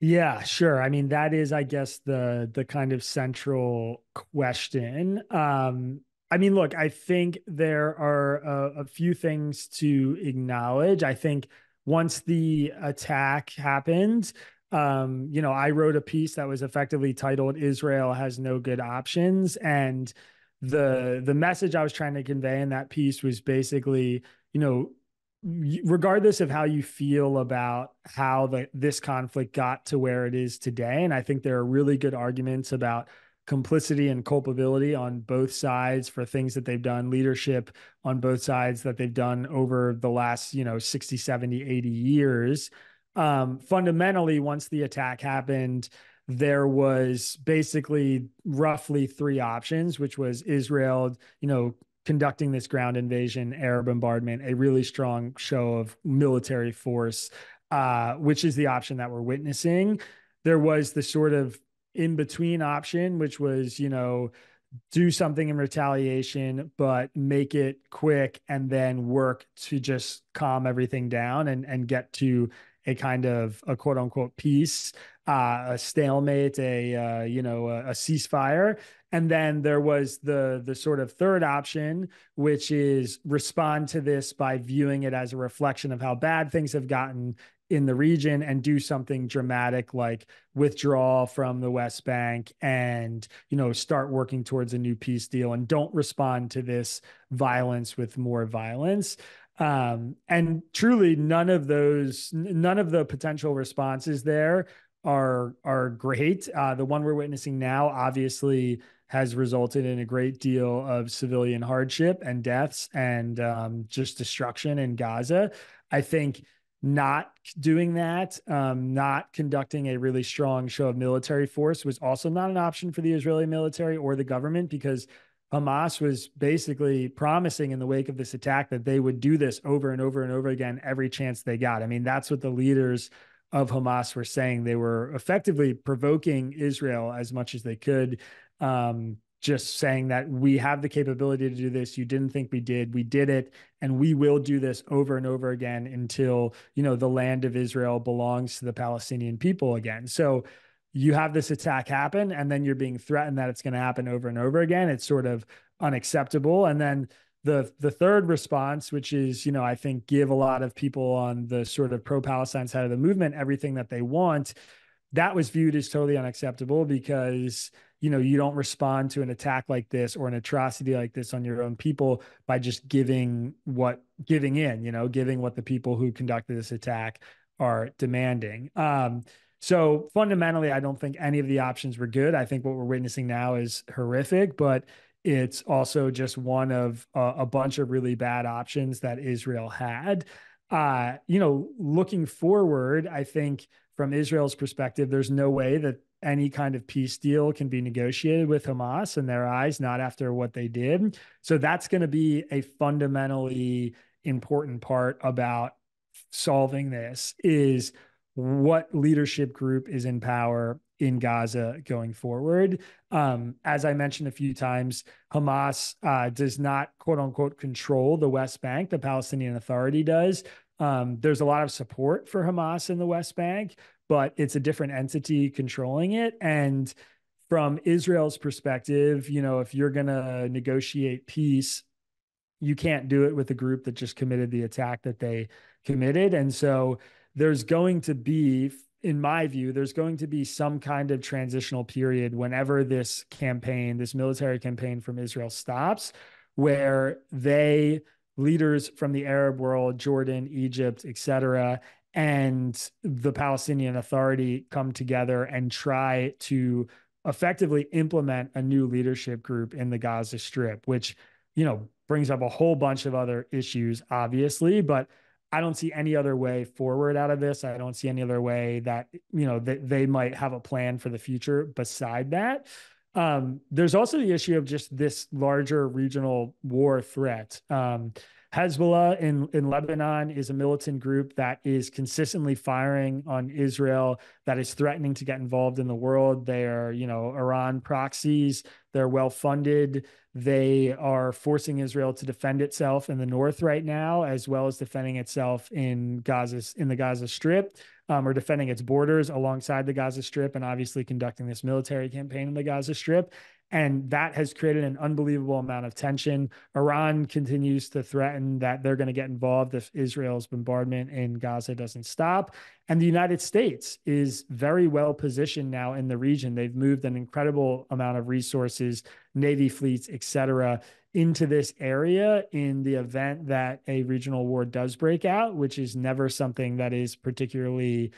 Yeah, sure. I mean, that is, I guess, the kind of central question. I mean, look, I think there are a few things to acknowledge. I think once the attack happened, I wrote a piece that was effectively titled "Israel has no good options," and the message I was trying to convey in that piece was basically, regardless of how you feel about how this conflict got to where it is today, and I think there are really good arguments about complicity and culpability on both sides for things that they've done, leadership on both sides that they've done over the last, 60, 70, 80 years. Fundamentally, once the attack happened, there was basically roughly three options, which was Israel, conducting this ground invasion, air bombardment, a really strong show of military force, which is the option that we're witnessing. There was the sort of in between option, which was, do something in retaliation, but make it quick and then work to just calm everything down and get to a kind of a quote unquote peace, a stalemate, a ceasefire. And then there was the sort of third option, which is respond to this by viewing it as a reflection of how bad things have gotten in the region and do something dramatic like withdraw from the West Bank and, start working towards a new peace deal and don't respond to this violence with more violence. And truly none of the potential responses there are great. The one we're witnessing now obviously has resulted in a great deal of civilian hardship and deaths and just destruction in Gaza. I think not doing that, not conducting a really strong show of military force was also not an option for the Israeli military or the government, because Hamas was basically promising in the wake of this attack that they would do this over and over and over again every chance they got. I mean, that's what the leaders of Hamas were saying. They were effectively provoking Israel as much as they could, just saying that we have the capability to do this. You didn't think we did. We did it. And we will do this over and over again until, the land of Israel belongs to the Palestinian people again. So you have this attack happen, and then you're being threatened that it's going to happen over and over again. It's sort of unacceptable. And then the third response, which is, I think give a lot of people on the sort of pro-Palestine side of the movement everything that they want, that was viewed as totally unacceptable because, you don't respond to an attack like this or an atrocity like this on your own people by just giving what the people who conducted this attack are demanding. So fundamentally, I don't think any of the options were good. I think what we're witnessing now is horrific, but it's also just one of a bunch of really bad options that Israel had. Looking forward, I think from Israel's perspective, there's no way that any kind of peace deal can be negotiated with Hamas in their eyes, not after what they did. So that's going to be a fundamentally important part about solving this is what leadership group is in power in Gaza going forward. As I mentioned a few times, Hamas does not, quote unquote, control the West Bank. The Palestinian Authority does. There's a lot of support for Hamas in the West Bank, but it's a different entity controlling it. And from Israel's perspective, if you're going to negotiate peace, you can't do it with a group that just committed the attack that they committed. And so there's going to be, in my view, there's going to be some kind of transitional period whenever this campaign, this military campaign from Israel stops, where leaders from the Arab world, Jordan, Egypt, et cetera, and the Palestinian Authority come together and try to effectively implement a new leadership group in the Gaza Strip, which brings up a whole bunch of other issues, obviously, but I don't see any other way forward out of this. I don't see any other way that, that they might have a plan for the future beside that. There's also the issue of just this larger regional war threat. Hezbollah in Lebanon is a militant group that is consistently firing on Israel, that is threatening to get involved in the world. They are, Iran proxies. They're well funded. They are forcing Israel to defend itself in the north right now, as well as defending itself in the Gaza Strip, or defending its borders alongside the Gaza Strip, and obviously conducting this military campaign in the Gaza Strip. And that has created an unbelievable amount of tension. Iran continues to threaten that they're going to get involved if Israel's bombardment in Gaza doesn't stop. And the United States is very well positioned now in the region. They've moved an incredible amount of resources, Navy fleets, et cetera, into this area in the event that a regional war does break out, which is never something that is particularly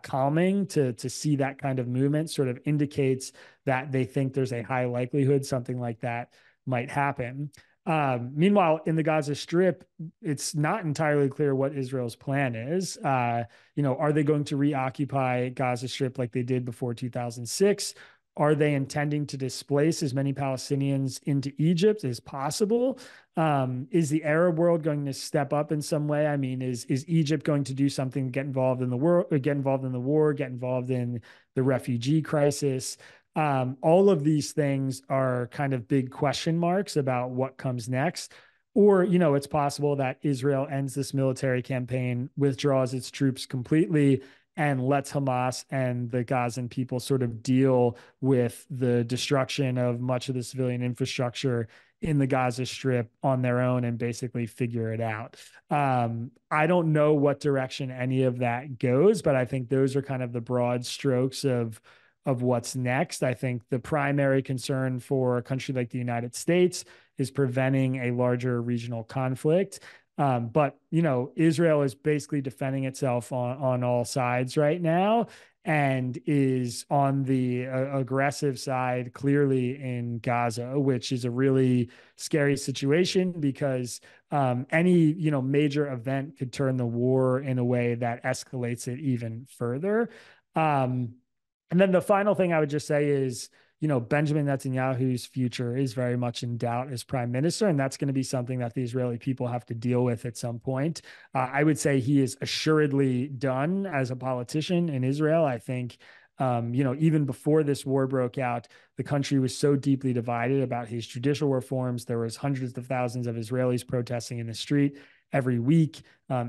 calming. To see that kind of movement sort of indicates that they think there's a high likelihood something like that might happen. Meanwhile, in the Gaza Strip, it's not entirely clear what Israel's plan is. Are they going to reoccupy Gaza Strip like they did before 2006? Are they intending to displace as many Palestinians into Egypt as possible? Is the Arab world going to step up in some way? I mean, is Egypt going to do something to get involved in the war, get involved in the war, get involved in the refugee crisis? All of these things are kind of big question marks about what comes next. Or, it's possible that Israel ends this military campaign, withdraws its troops completely, and lets Hamas and the Gazan people sort of deal with the destruction of much of the civilian infrastructure in the Gaza Strip on their own and basically figure it out. I don't know what direction any of that goes, but I think those are kind of the broad strokes of what's next. I think the primary concern for a country like the United States is preventing a larger regional conflict. But Israel is basically defending itself on all sides right now, and is on the aggressive side clearly in Gaza, which is a really scary situation because any major event could turn the war in a way that escalates it even further. And then the final thing I would just say is, Benjamin Netanyahu's future is very much in doubt as prime minister, and that's going to be something that the Israeli people have to deal with at some point. I would say he is assuredly done as a politician in Israel. I think, even before this war broke out, the country was so deeply divided about his judicial reforms. There was hundreds of thousands of Israelis protesting in the street every week.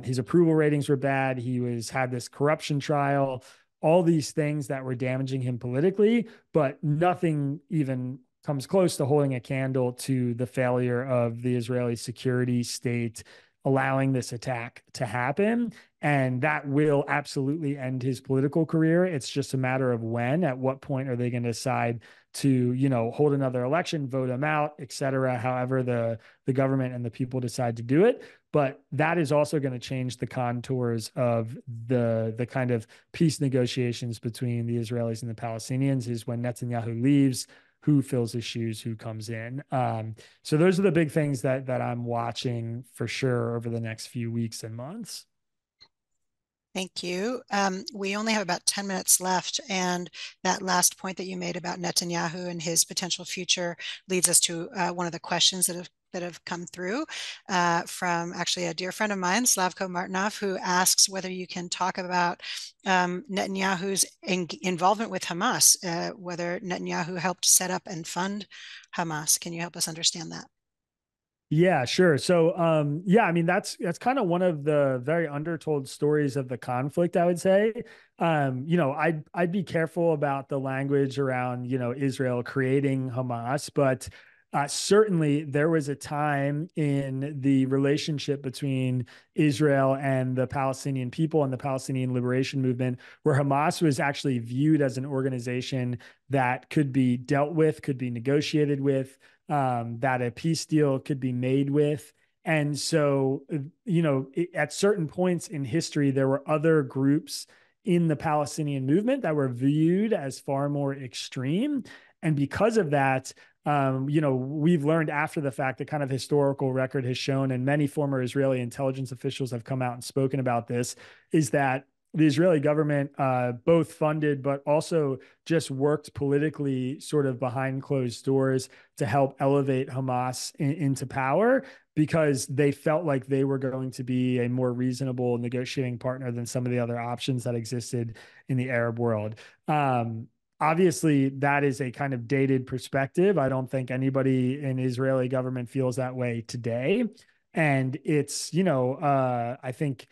His approval ratings were bad. He had this corruption trial, all these things that were damaging him politically, but nothing even comes close to holding a candle to the failure of the Israeli security state allowing this attack to happen. And that will absolutely end his political career. It's just a matter of when. At what point are they going to decide to, hold another election, vote him out, et cetera, however the government and the people decide to do it. But that is also going to change the contours of the kind of peace negotiations between the Israelis and the Palestinians, is when Netanyahu leaves, who fills his shoes, who comes in. So those are the big things that I'm watching for sure over the next few weeks and months. Thank you. We only have about 10 minutes left, and that last point that you made about Netanyahu and his potential future leads us to one of the questions that have come through from actually a dear friend of mine, Slavko Martinov, who asks whether you can talk about Netanyahu's involvement with Hamas, whether Netanyahu helped set up and fund Hamas. Can you help us understand that? Yeah, sure. So, yeah, I mean, that's kind of one of the very undertold stories of the conflict, I would say. I'd be careful about the language around, Israel creating Hamas, but certainly there was a time in the relationship between Israel and the Palestinian people and the Palestinian liberation movement where Hamas was actually viewed as an organization that could be dealt with, could be negotiated with, that a peace deal could be made with. And so, at certain points in history, there were other groups in the Palestinian movement that were viewed as far more extreme. And because of that, we've learned after the fact, the kind of historical record has shown, and many former Israeli intelligence officials have come out and spoken about this, is that the Israeli government both funded but also just worked politically sort of behind closed doors to help elevate Hamas into power because they felt like they were going to be a more reasonable negotiating partner than some of the other options that existed in the Arab world. Obviously, that is a kind of dated perspective. I don't think anybody in Israeli government feels that way today. And it's, I think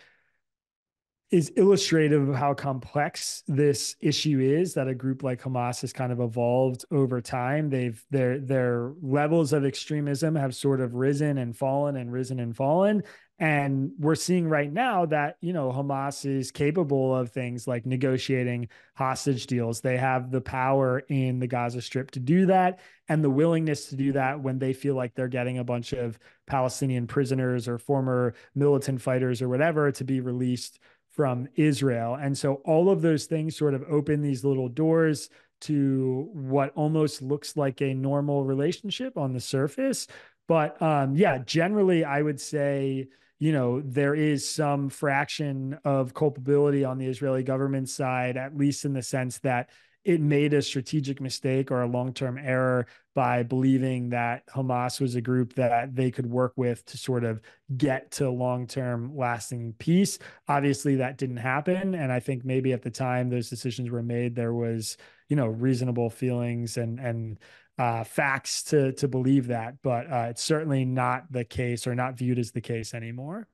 is illustrative of how complex this issue is that a group like Hamas has kind of evolved over time. Their levels of extremism have sort of risen and fallen and risen and fallen. And we're seeing right now that, Hamas is capable of things like negotiating hostage deals. They have the power in the Gaza Strip to do that and the willingness to do that when they feel like they're getting a bunch of Palestinian prisoners or former militant fighters or whatever to be released from Israel. And so all of those things sort of open these little doors to what almost looks like a normal relationship on the surface. But yeah, generally, I would say, there is some fraction of culpability on the Israeli government side, at least in the sense that it made a strategic mistake or a long-term error by believing that Hamas was a group that they could work with to sort of get to long-term lasting peace. Obviously, that didn't happen. And I think maybe at the time those decisions were made, there was, reasonable feelings and facts to believe that. But it's certainly not the case or not viewed as the case anymore.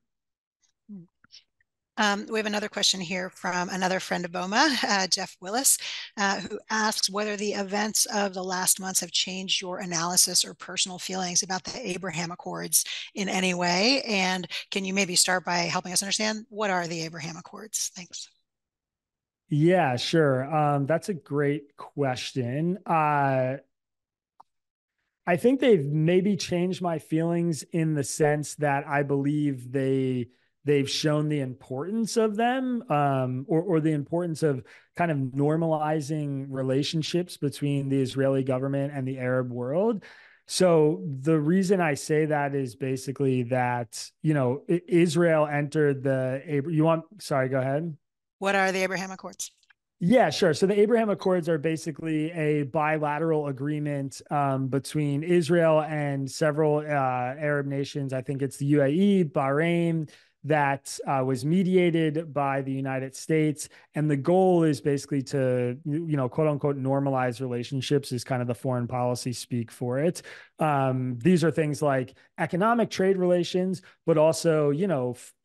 We have another question here from another friend of Boma, Jeff Willis, who asks whether the events of the last months have changed your analysis or personal feelings about the Abraham Accords in any way. And can you maybe start by helping us understand what are the Abraham Accords? Thanks. Yeah, sure. That's a great question. I think they've maybe changed my feelings in the sense that I believe they've shown the importance of them, or the importance of kind of normalizing relationships between the Israeli government and the Arab world. So the reason I say that is basically that, Israel entered sorry, go ahead. What are the Abraham Accords? Yeah, sure. So the Abraham Accords are basically a bilateral agreement between Israel and several Arab nations. I think it's the UAE, Bahrain, that was mediated by the United States. And the goal is basically to, quote unquote, normalize relationships is kind of the foreign policy speak for it. These are things like economic trade relations, but also,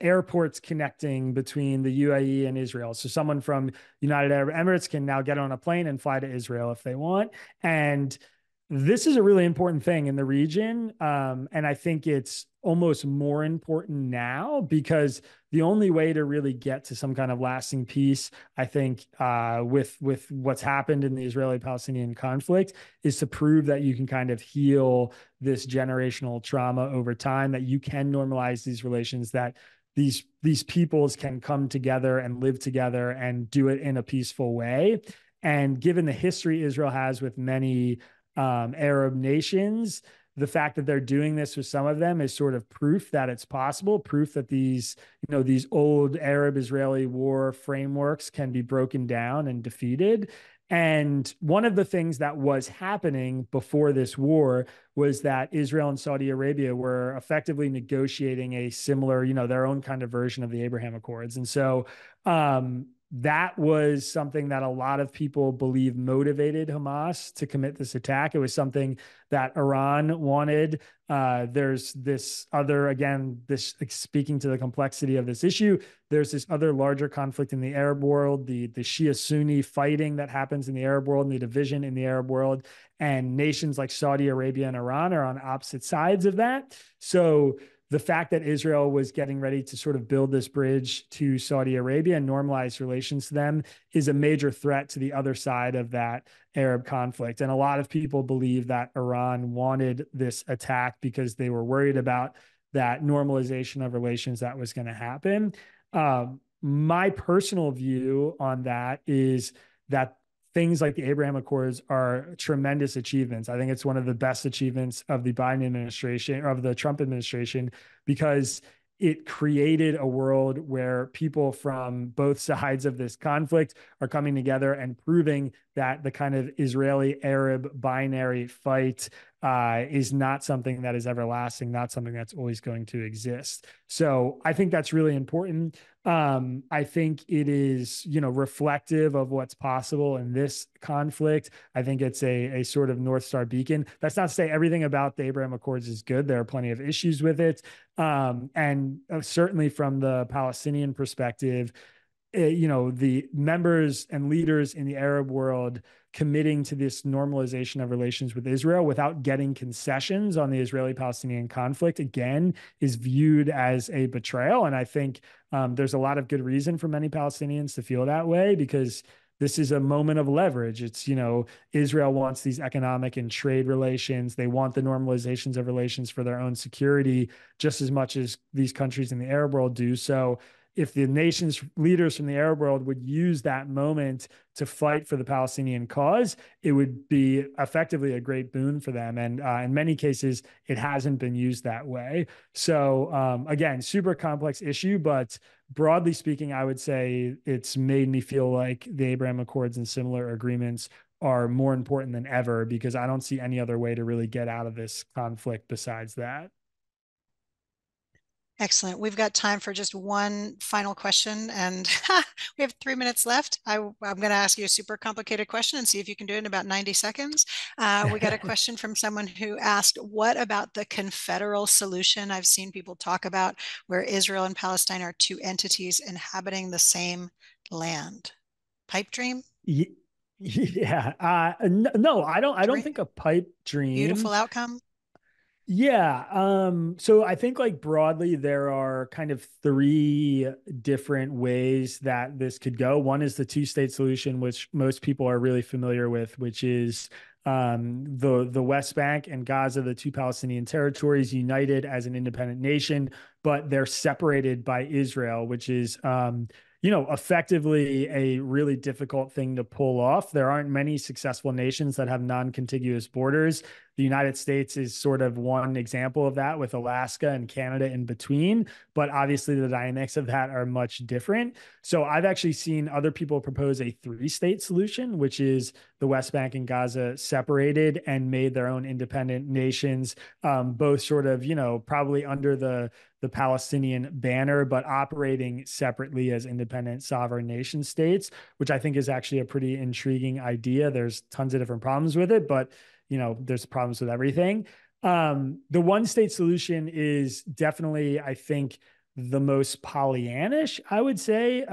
airports connecting between the UAE and Israel. So someone from United Arab Emirates can now get on a plane and fly to Israel if they want. And this is a really important thing in the region. And I think it's almost more important now because the only way to really get to some kind of lasting peace, I think, with what's happened in the Israeli-Palestinian conflict is to prove that you can kind of heal this generational trauma over time, that you can normalize these relations, that these peoples can come together and live together and do it in a peaceful way. And given the history Israel has with many Arab nations, the fact that they're doing this with some of them is sort of proof that it's possible, proof that these old Arab-Israeli war frameworks can be broken down and defeated. And one of the things that was happening before this war was that Israel and Saudi Arabia were effectively negotiating a similar, their own kind of version of the Abraham Accords. And so that was something that a lot of people believe motivated Hamas to commit this attack. It was something that Iran wanted. There's this other, again, this speaking to the complexity of this issue, there's this other larger conflict in the Arab world, the Shia-Sunni fighting that happens in the Arab world and the division in the Arab world. And nations like Saudi Arabia and Iran are on opposite sides of that. So the fact that Israel was getting ready to sort of build this bridge to Saudi Arabia and normalize relations to them is a major threat to the other side of that Arab conflict. And a lot of people believe that Iran wanted this attack because they were worried about that normalization of relations that was going to happen. My personal view on that is that things like the Abraham Accords are tremendous achievements. I think it's one of the best achievements of the Biden administration or of the Trump administration, because it created a world where people from both sides of this conflict are coming together and proving that the kind of Israeli-Arab binary fight is not something that is everlasting, not something that's always going to exist. So I think that's really important. I think it is, reflective of what's possible in this conflict. I think it's a sort of North Star beacon. That's not to say everything about the Abraham Accords is good. There are plenty of issues with it. And certainly from the Palestinian perspective, the members and leaders in the Arab world committing to this normalization of relations with Israel without getting concessions on the Israeli-Palestinian conflict, again, is viewed as a betrayal. And I think there's a lot of good reason for many Palestinians to feel that way, because this is a moment of leverage. It's, Israel wants these economic and trade relations. They want the normalizations of relations for their own security just as much as these countries in the Arab world do. So if the nation's leaders from the Arab world would use that moment to fight for the Palestinian cause, it would be effectively a great boon for them. And in many cases, it hasn't been used that way. So again, super complex issue, but broadly speaking, I would say it's made me feel like the Abraham Accords and similar agreements are more important than ever, because I don't see any other way to really get out of this conflict besides that. Excellent. We've got time for just one final question, and we have 3 minutes left. I'm going to ask you a super complicated question and see if you can do it in about 90 seconds. We got a question from someone who asked, what about the confederal solution I've seen people talk about, where Israel and Palestine are two entities inhabiting the same land? Pipe dream? Yeah. No, I don't think a pipe dream. Beautiful outcome? Yeah. So I think, like, broadly, there are kind of three different ways that this could go. One is the two-state solution, which most people are really familiar with, which is the West Bank and Gaza, the two Palestinian territories, united as an independent nation, but they're separated by Israel, which is effectively a really difficult thing to pull off. There aren't many successful nations that have non-contiguous borders. The United States is sort of one example of that, with Alaska and Canada in between, but obviously the dynamics of that are much different. So I've actually seen other people propose a three-state solution, which is the West Bank and Gaza separated and made their own independent nations, both sort of, probably under the Palestinian banner, but operating separately as independent sovereign nation states, which I think is actually a pretty intriguing idea. There's tons of different problems with it, but there's problems with everything. The one state solution is definitely, I think, the most Pollyannish, I would say,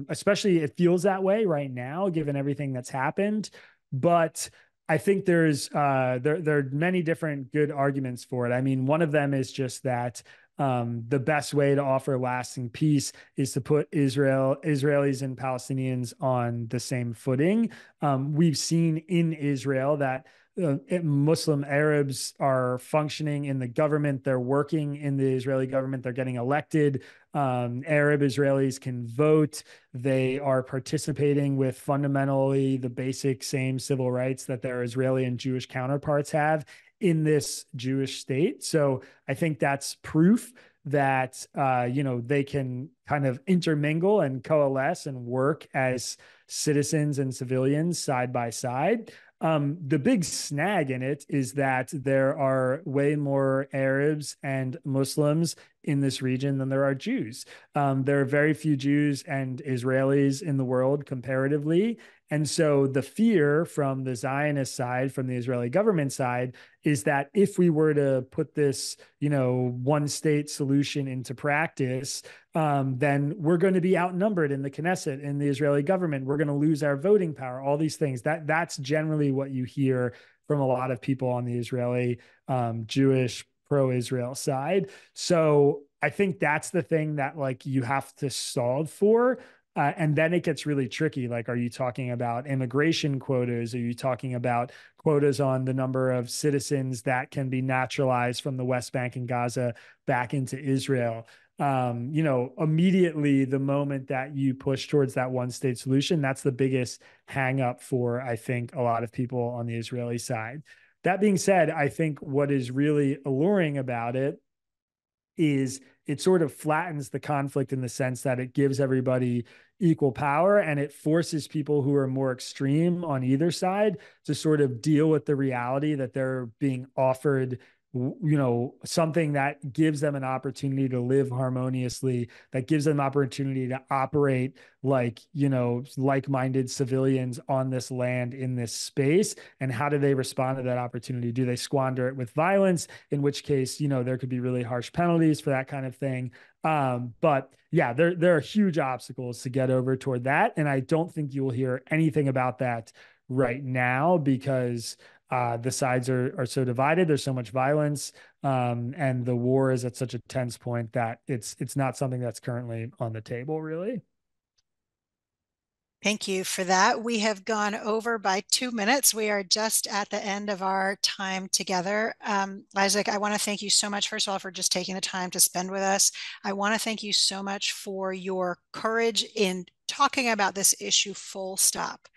especially it feels that way right now, given everything that's happened. But I think there are many different good arguments for it. I mean, one of them is just that the best way to offer lasting peace is to put Israelis and Palestinians on the same footing. We've seen in Israel that Muslim Arabs are functioning in the government. They're working in the Israeli government. They're getting elected. Arab Israelis can vote. They are participating with fundamentally the basic same civil rights that their Israeli and Jewish counterparts have. in this Jewish state. So I think that's proof that they can kind of intermingle and coalesce and work as citizens and civilians side by side. The big snag in it is that there are way more Arabs and Muslims in this region than there are Jews. There are very few Jews and Israelis in the world comparatively. And so the fear from the Zionist side, from the Israeli government side, is that if we were to put this, one state solution into practice, then we're going to be outnumbered in the Knesset, in the Israeli government. We're going to lose our voting power, all these things. That's generally what you hear from a lot of people on the Israeli Jewish pro-Israel side. So I think that's the thing that like you have to solve for. And then it gets really tricky. Like, are you talking about immigration quotas? Are you talking about quotas on the number of citizens that can be naturalized from the West Bank and Gaza back into Israel? Immediately the moment that you push towards that one state solution, that's the biggest hang up for, I think, a lot of people on the Israeli side. That being said, I think what is really alluring about it is it sort of flattens the conflict in the sense that it gives everybody equal power and it forces people who are more extreme on either side to sort of deal with the reality that they're being offered something that gives them an opportunity to live harmoniously, that gives them opportunity to operate like, like-minded civilians on this land in this space. And how do they respond to that opportunity? Do they squander it with violence? In which case, there could be really harsh penalties for that kind of thing. But yeah, there are huge obstacles to get over toward that. And I don't think you will hear anything about that right now because the sides are so divided. There's so much violence, and the war is at such a tense point that it's not something that's currently on the table, really. Thank you for that. We have gone over by 2 minutes. We are just at the end of our time together. Isaac, I want to thank you so much, first of all, for just taking the time to spend with us. I want to thank you so much for your courage in talking about this issue full stop.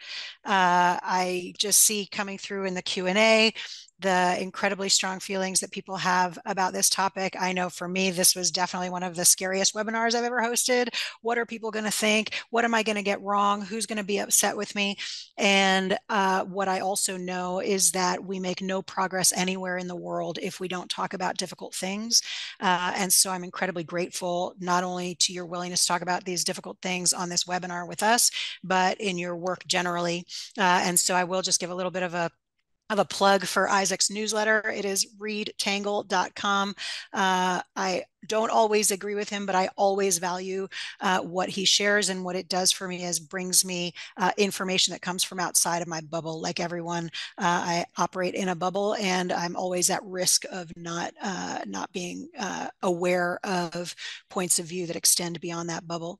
I just see coming through in the Q&A the incredibly strong feelings that people have about this topic. I know for me, this was definitely one of the scariest webinars I've ever hosted. What are people going to think? What am I going to get wrong? Who's going to be upset with me? And what I also know is that we make no progress anywhere in the world if we don't talk about difficult things. And so I'm incredibly grateful not only to your willingness to talk about these difficult things on this webinar with us, but in your work generally. And so I will just give a little bit of a plug for Isaac's newsletter. It is readtangle.com. I don't always agree with him, but I always value what he shares, and what it does for me is brings me information that comes from outside of my bubble. Like everyone, I operate in a bubble, and I'm always at risk of not being aware of points of view that extend beyond that bubble.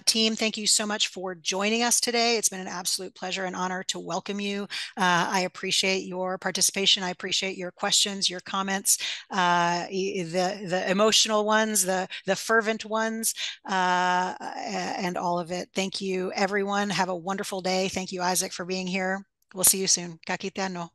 Team, thank you so much for joining us today. It's been an absolute pleasure and honor to welcome you. I appreciate your participation. I appreciate your questions, your comments, the emotional ones, the fervent ones, and all of it. Thank you, everyone. Have a wonderful day. Thank you, Isaac, for being here. We'll see you soon. Kakiteano.